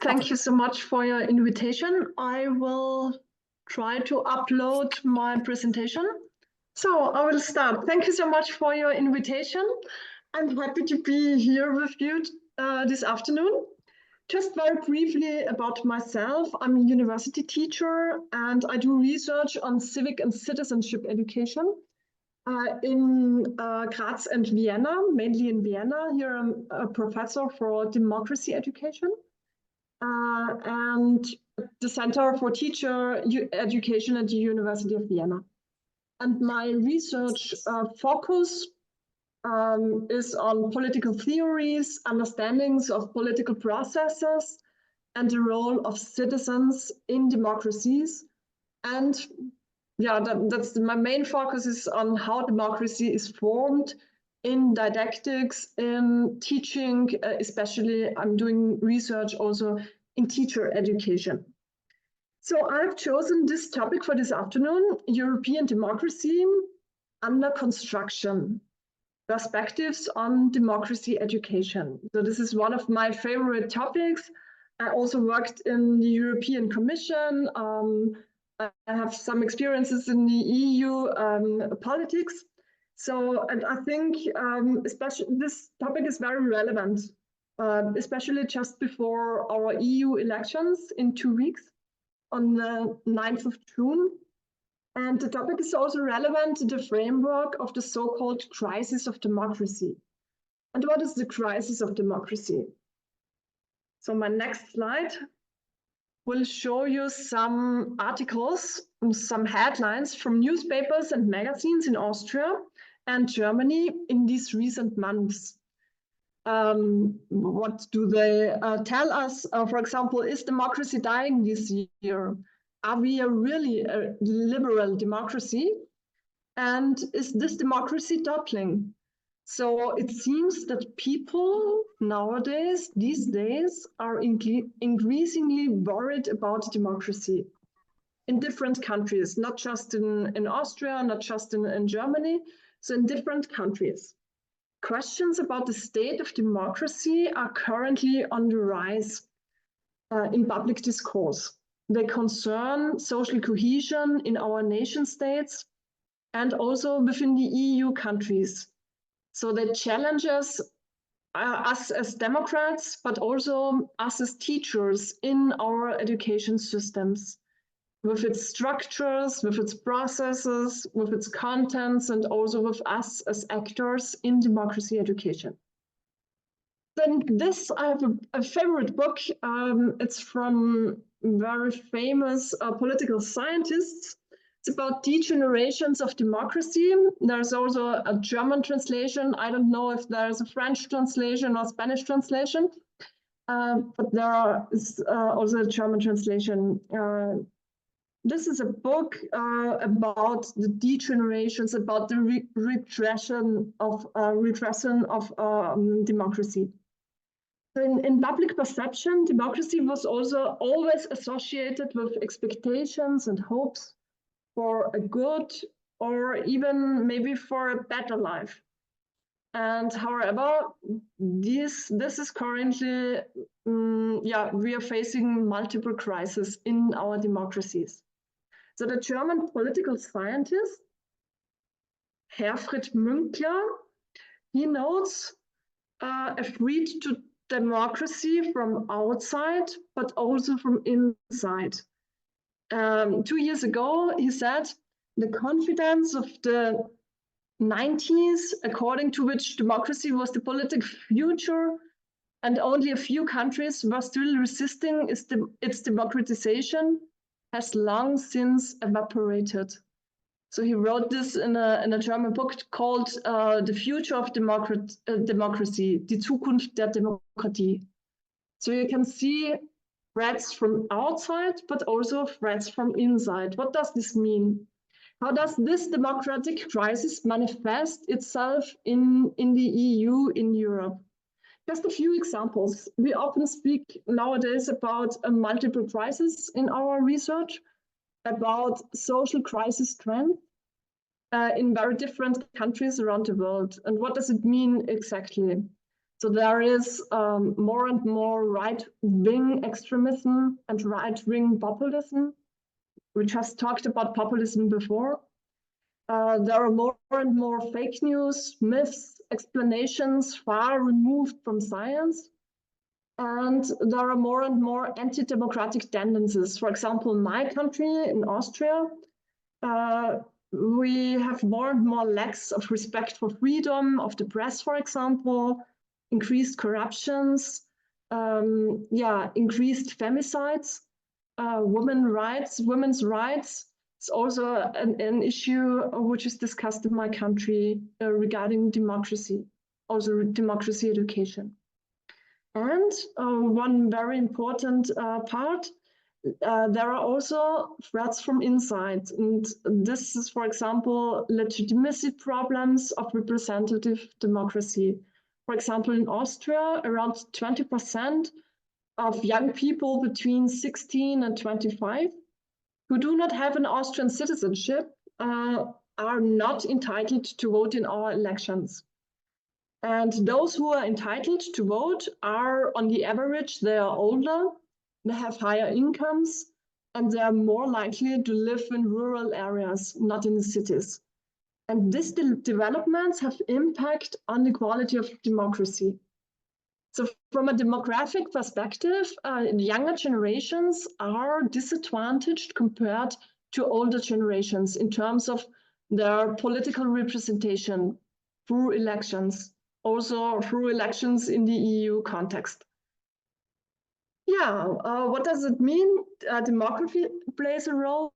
Thank you so much for your invitation. I will try to upload my presentation. So I will start. Thank you so much for your invitation. I'm happy to be here with you this afternoon. Just very briefly about myself. I'm a university teacher and I do research on civic and citizenship education in Graz and Vienna, mainly in Vienna. Here I'm a professor for democracy education. And the Center for Teacher Education at the University of Vienna. And my research focus is on political theories, understandings of political processes, and the role of citizens in democracies. And yeah, that's my main focus is on how democracy is formed in didactics, in teaching, especially I'm doing research also in teacher education. So I've chosen this topic for this afternoon, European democracy under construction, perspectives on democracy education. So this is one of my favorite topics. I also worked in the European Commission. I have some experiences in the EU politics. So, and I think especially this topic is very relevant, especially just before our EU elections in 2 weeks on the 9th of June. And the topic is also relevant to the framework of the so-called crisis of democracy. And what is the crisis of democracy? So my next slide will show you some articles, some headlines from newspapers and magazines in Austria and Germany in these recent months. What do they tell us? For example, is democracy dying this year? Are we really a liberal democracy? And is this democracy toppling? So it seems that people nowadays, these days, are increasingly worried about democracy in different countries, not just in Austria, not just in Germany, so in different countries. Questions about the state of democracy are currently on the rise in public discourse. They concern social cohesion in our nation states and also within the EU countries. So they challenge us as Democrats, but also us as teachers in our education systems, with its structures, with its processes, with its contents, and also with us as actors in democracy education. Then this, I have a favorite book. It's from very famous political scientists. It's about degenerations of democracy. There's also a German translation. I don't know if there's a French translation or Spanish translation, but there is also a German translation. This is a book about the degenerations, about the regression of democracy. In public perception, democracy was also always associated with expectations and hopes for a good or even maybe for a better life. And however, this is currently, we are facing multiple crises in our democracies. So the German political scientist, Herfried Münkler, he notes a threat to democracy from outside, but also from inside. 2 years ago, he said, the confidence of the 90s, according to which democracy was the political future, and only a few countries were still resisting its democratization, has long since evaporated. So he wrote this in a German book called The Future of Democracy, Die Zukunft der Demokratie. So you can see threats from outside, but also threats from inside. What does this mean? How does this democratic crisis manifest itself in the EU, in Europe? Just a few examples. We often speak nowadays about a multiple crisis in our research, about social crisis trends. in very different countries around the world. And what does it mean exactly? So there is more and more right-wing extremism and right-wing populism. We just talked about populism before. There are more and more fake news, myths, explanations far removed from science. And there are more and more anti-democratic tendencies. For example, in my country, in Austria, we have more and more lacks of respect for freedom of the press, for example, increased corruptions, increased femicides, women's rights. It's also an issue which is discussed in my country regarding democracy, also democracy education. And one very important part, there are also threats from inside. And this is, for example, legitimacy problems of representative democracy. For example, in Austria, around 20% of young people between 16 and 25 who do not have an Austrian citizenship are not entitled to vote in our elections. And those who are entitled to vote are, on the average, they are older, they have higher incomes, and they are more likely to live in rural areas, not in the cities. And these developments have impact on the quality of democracy. So from a demographic perspective, younger generations are disadvantaged compared to older generations in terms of their political representation through elections, also through elections in the EU context. Yeah, what does it mean? Demography plays a role,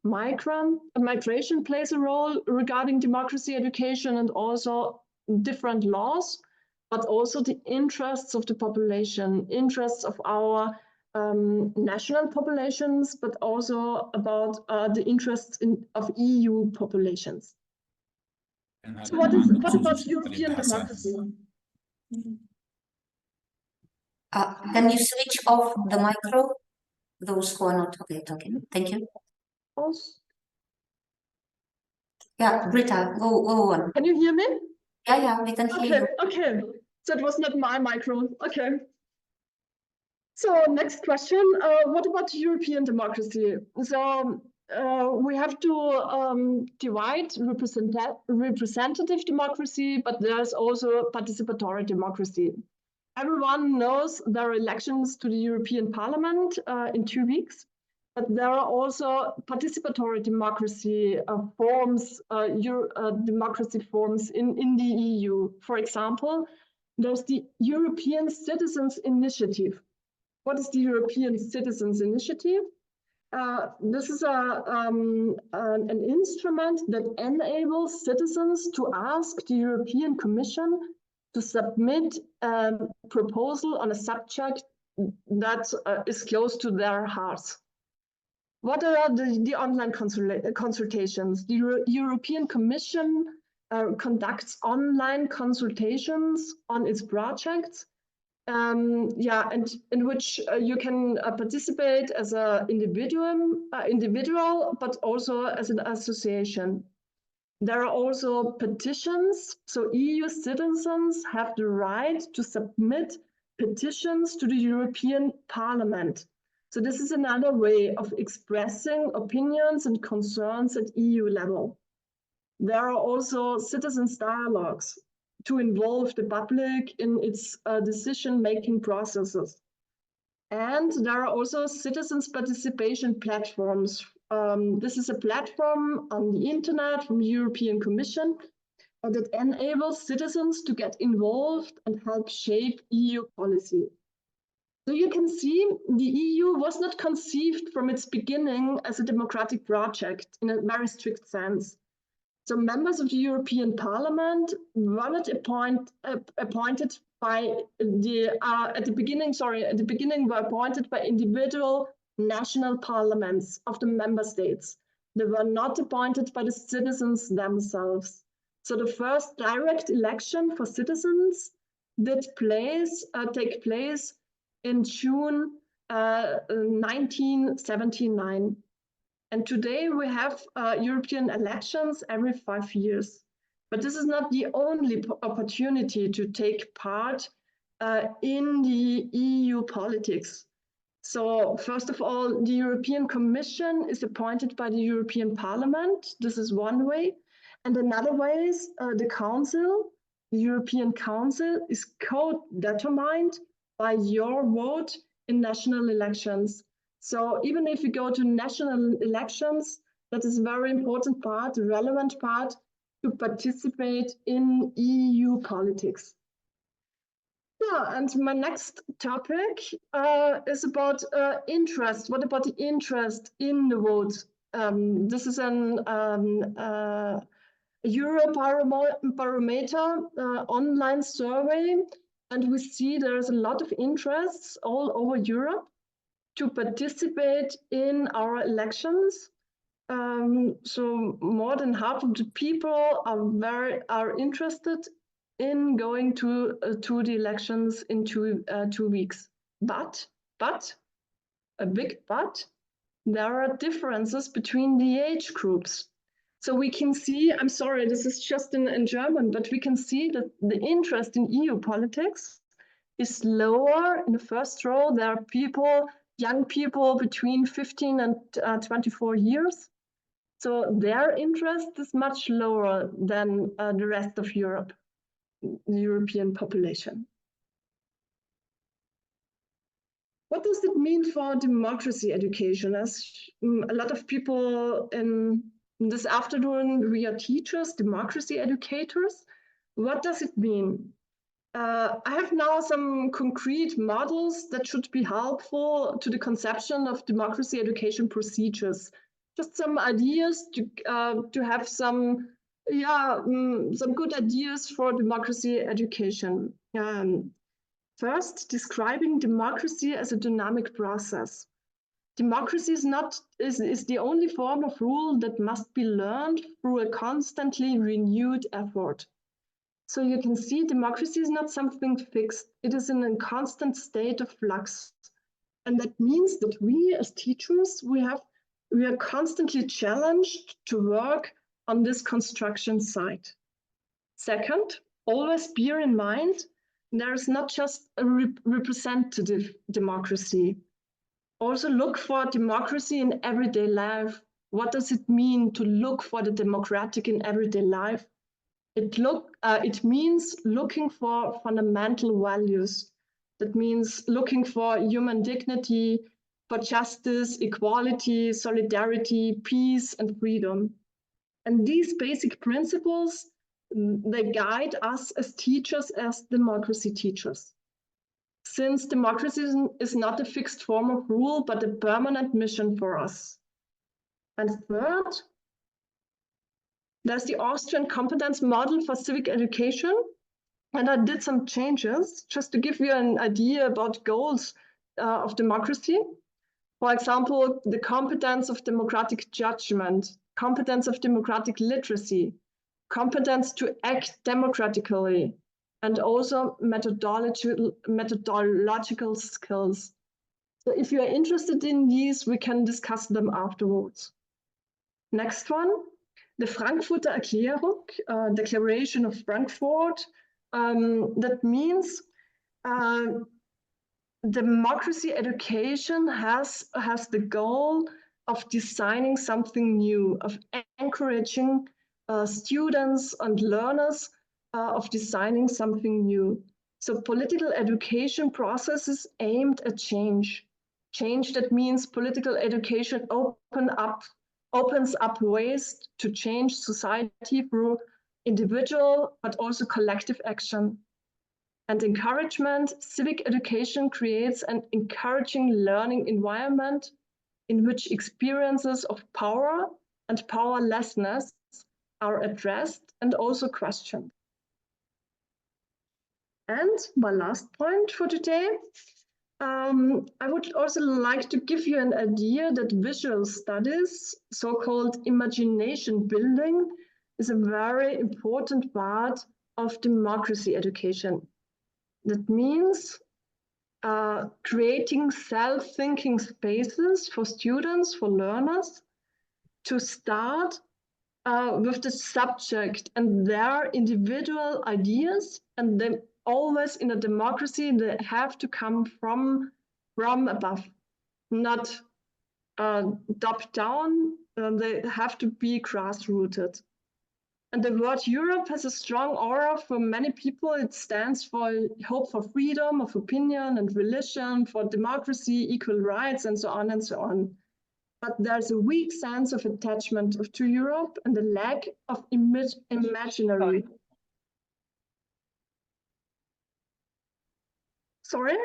migration plays a role regarding democracy education and also different laws, but also the interests of the population, interests of our national populations, but also about the interests of EU populations. So what about European democracy? Can you switch off the micro? Those who are not talking. Thank you. Yeah, Britta, go on. Can you hear me? Yeah, we can hear you. Okay. So it was not my micro. Okay. So next question, what about European democracy? So we have to divide representative democracy, but there's also participatory democracy. Everyone knows there are elections to the European Parliament in 2 weeks, but there are also participatory democracy forms, democracy forms in the EU. For example, there's the European Citizens Initiative. What is the European Citizens Initiative? This is an instrument that enables citizens to ask the European Commission to submit a proposal on a subject that is close to their hearts. What are the online consultations? The European Commission conducts online consultations on its projects, and in which you can participate as an individual, but also as an association. There are also petitions, so EU citizens have the right to submit petitions to the European Parliament. So this is another way of expressing opinions and concerns at EU level. There are also citizens' dialogues to involve the public in its decision-making processes. And there are also citizens' participation platforms. This is a platform on the internet from the European Commission that enables citizens to get involved and help shape EU policy. So you can see the EU was not conceived from its beginning as a democratic project in a very strict sense. So members of the European Parliament were not appointed by at the beginning were appointed by individual national parliaments of the member states. They were not appointed by the citizens themselves. So the first direct election for citizens did take place in June 1979. And today we have European elections every 5 years. But this is not the only opportunity to take part in the EU politics. So first of all, the European Commission is appointed by the European Parliament. This is one way. And another way is the Council. The European Council is co-determined by your vote in national elections. So even if you go to national elections, that is a very important part, a relevant part to participate in EU politics. Yeah, and my next topic is about interest. What about the interest in the vote? This is an Eurobarometer online survey, and we see there's a lot of interests all over Europe to participate in our elections. So more than half of the people are interested in going to the elections in 2 weeks. But a big but, there are differences between the age groups. So we can see, I'm sorry, this is just in German, but we can see that the interest in EU politics is lower. In the first row, there are people, young people between 15 and 24 years. So their interest is much lower than the rest of Europe, the European population. What does it mean for democracy education? As a lot of people in this afternoon, we are teachers, democracy educators. What does it mean? I have now some concrete models that should be helpful to the conception of democracy education procedures. Just some ideas to have some good ideas for democracy education. First, describing democracy as a dynamic process. Democracy is the only form of rule that must be learned through a constantly renewed effort. So you can see democracy is not something fixed. It is in a constant state of flux. And that means that we as teachers, we are constantly challenged to work on this construction site. Second, always bear in mind, there is not just a representative democracy. Also look for democracy in everyday life. What does it mean to look for the democratic in everyday life? It means looking for fundamental values. That means looking for human dignity, for justice, equality, solidarity, peace, and freedom. And these basic principles, they guide us as teachers, as democracy teachers. Since democracy is not a fixed form of rule, but a permanent mission for us. And third, there's the Austrian competence model for civic education. And I did some changes just to give you an idea about goals of democracy. For example, the competence of democratic judgment, competence of democratic literacy, competence to act democratically, and also methodological skills. So if you are interested in these, we can discuss them afterwards. Next one, the Frankfurter Erklärung, Declaration of Frankfurt. That means democracy education has the goal of designing something new, of encouraging students and learners of designing something new. So political education processes aimed at change. Change that means political education opens up ways to change society through individual but also collective action. And encouragement, civic education creates an encouraging learning environment in which experiences of power and powerlessness are addressed and also questioned. And my last point for today, I would also like to give you an idea that visual studies, so-called imagination building, is a very important part of democracy education. That means creating self-thinking spaces for students, for learners, to start with the subject and their individual ideas, and they always in a democracy they have to come from above, not top down. They have to be grassrooted. And the word Europe has a strong aura for many people. It stands for hope for freedom of opinion and religion, for democracy, equal rights, and so on and so on. But there's a weak sense of attachment to Europe and a lack of imaginary. Sorry?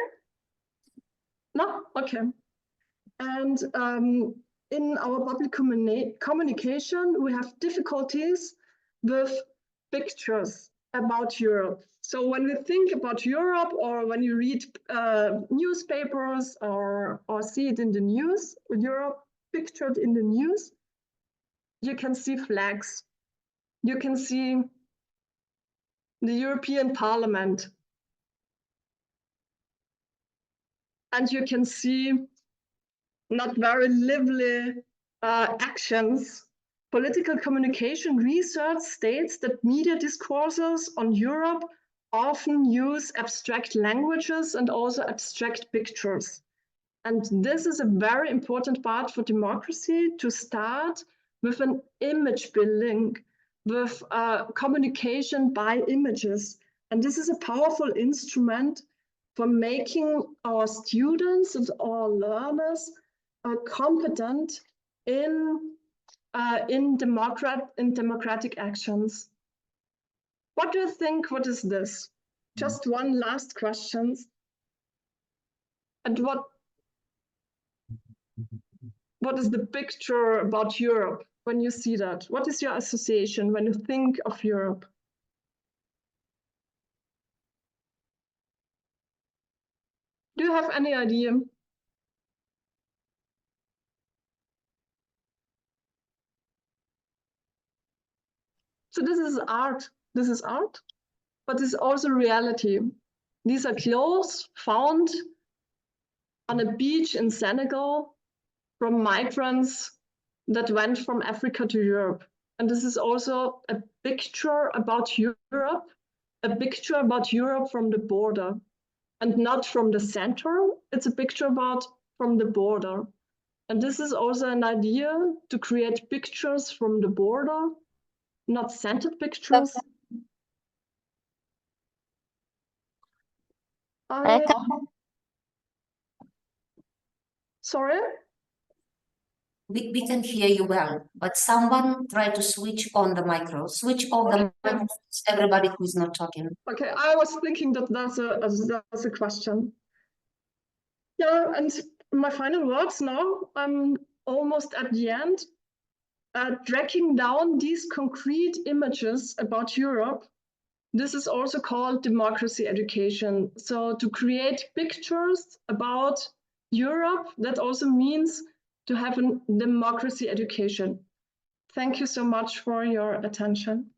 No? Okay. And in our public communication, we have difficulties with pictures about Europe. So when we think about Europe, or when you read newspapers or see it in the news, Europe pictured in the news, you can see flags. You can see the European Parliament. And you can see not very lively actions. Political communication research states that media discourses on Europe often use abstract languages and also abstract pictures. And this is a very important part for democracy, to start with an image building, with communication by images. And this is a powerful instrument for making our students and our learners competent in democratic actions. What do you think? What is this? Just one last question. And what is the picture about Europe when you see that? What is your association when you think of Europe? Do you have any idea? So this is art. This is art, but it's also reality. These are clothes found on a beach in Senegal from migrants that went from Africa to Europe. And this is also a picture about Europe, a picture about Europe from the border, and not from the center. It's a picture about from the border. And this is also an idea to create pictures from the border, not centered pictures. Sorry? We can hear you well, but someone try to switch on the micro. Switch on the micro, everybody who is not talking. Okay, I was thinking that that's a question. Yeah, and my final words now, I'm almost at the end. Tracking down these concrete images about Europe, this is also called democracy education. So to create pictures about Europe, that also means to have a democracy education. Thank you so much for your attention.